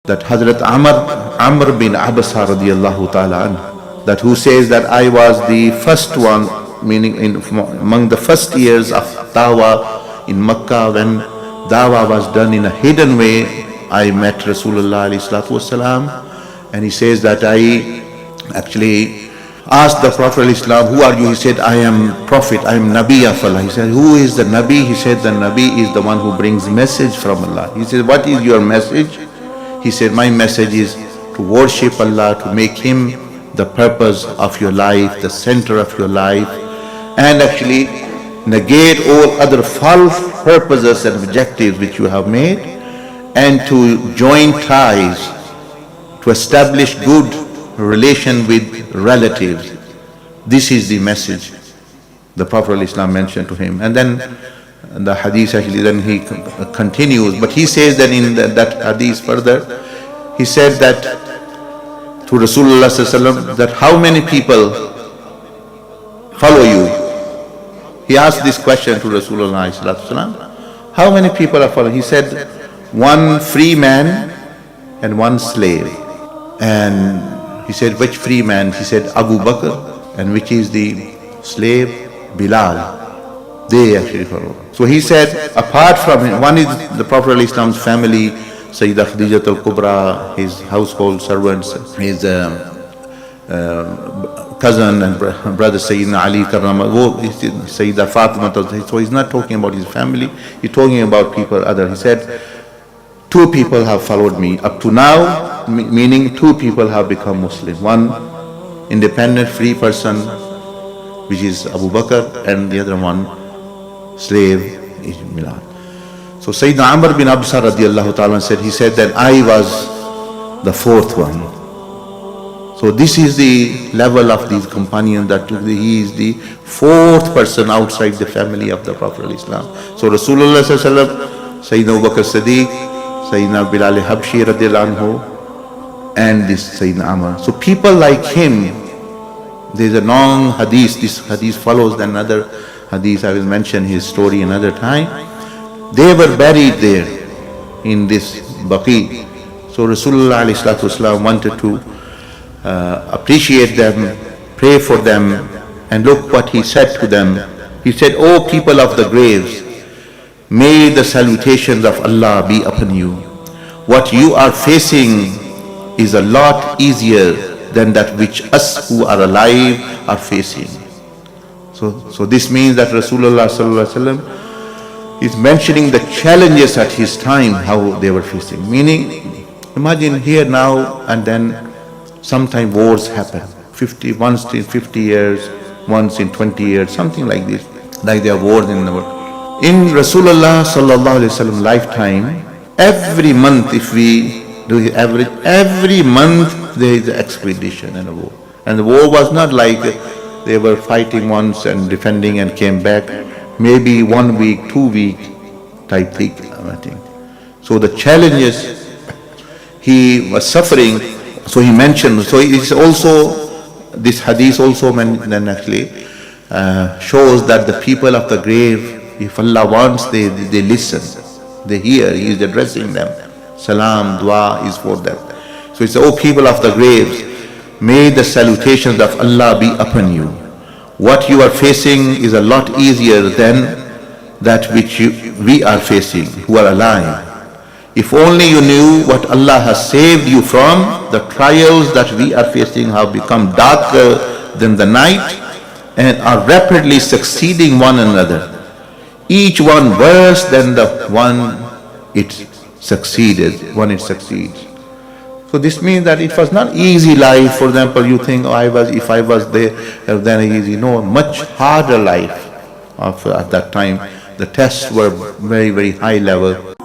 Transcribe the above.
that Hazrat Amr bin Abasa radiallahu ta'ala anhu, that who says that I was the first one, meaning among the first years of dawah in Makkah, when dawah was done in a hidden way, I met Rasulullah alayhi salatu wasalam, and he says that I actually asked the Prophet Islam, who are you? He said, I am Prophet, I am Nabi of Allah. He said, who is the Nabi? He said, the Nabi is the one who brings message from Allah. He said, what is your message? He said, my message is to worship Allah, to make Him the purpose of your life, the center of your life, and actually negate all other false purposes and objectives which you have made, and to join ties, to establish good relation with relatives. This is the message the Prophet ﷺ mentioned to him. And then the hadith actually then he continues, but he says that in that hadith further, he said that to Rasulullah ﷺ, that how many people follow you? He asked this question to Rasulullah ﷺ, how many people are following? He said, one free man and one slave. And he said, which free man? He said, Abu Bakr. And which is the slave? Bilal. They actually follow. So he said, apart from him, one is the Prophet ﷺ's family, Sayyidah 𝐒𝐡𝐚𝐲𝐤𝐡 𝐀𝐚𝐲𝐿, his household servants, his cousin and brother Sayyidina Ali Karramallahu, Sayyidah Fatima. So he's not talking about his family, he's talking about people other. He said, two people have followed me up to now, meaning two people have become Muslim. One independent free person, which is Abu Bakr, and the other one slave is Bilal. So Sayyidina Amr bin Absa radiallahu ta'ala said, he said that I was the fourth one. So this is the level of these companions, that he is the fourth person outside the family of the Prophet Islam. So Rasulullah sallallahu, Sayyidina Abu Bakr Siddiq, Sayyidina Bilal Habshi radiallahu anhu, and this Sayyidina Amr. So people like him, there's a long hadith, this hadith follows another hadith, I will mention his story another time. They were buried there in this Baqi. So Rasulullah ﷺ wanted to appreciate them, pray for them, and look what he said to them. He said, O people of the graves, may the salutations of Allah be upon you. What you are facing is a lot easier than that which us who are alive are facing. So this means that Rasulullah ﷺ is mentioning the challenges at his time, how they were facing. Meaning, imagine here now and then, sometime wars happen. Once in 50 years, once in 20 years, something like this. Like there are wars in the world. In Rasulullah sallallahu alaihi wasallam lifetime, every month, if we do the average, every month there is an expedition and a war. And the war was not like they were fighting once and defending and came back. Maybe 1 week, 2 week type thing, I think. So the challenges he was suffering, so he mentioned, so it's also, this hadith also then actually shows that the people of the grave, if Allah wants, they listen, they hear, He is addressing them. Salam, dua is for them. So it's, O people of the graves, may the salutations of Allah be upon you. What you are facing is a lot easier than that which we are facing, who are alive. If only you knew what Allah has saved you from, the trials that we are facing have become darker than the night and are rapidly succeeding one another, each one worse than the one it succeeds. So this means that it was not easy life. For example, you think, oh, if I was there, then easy. No, much harder life at that time. The tests were very, very high level.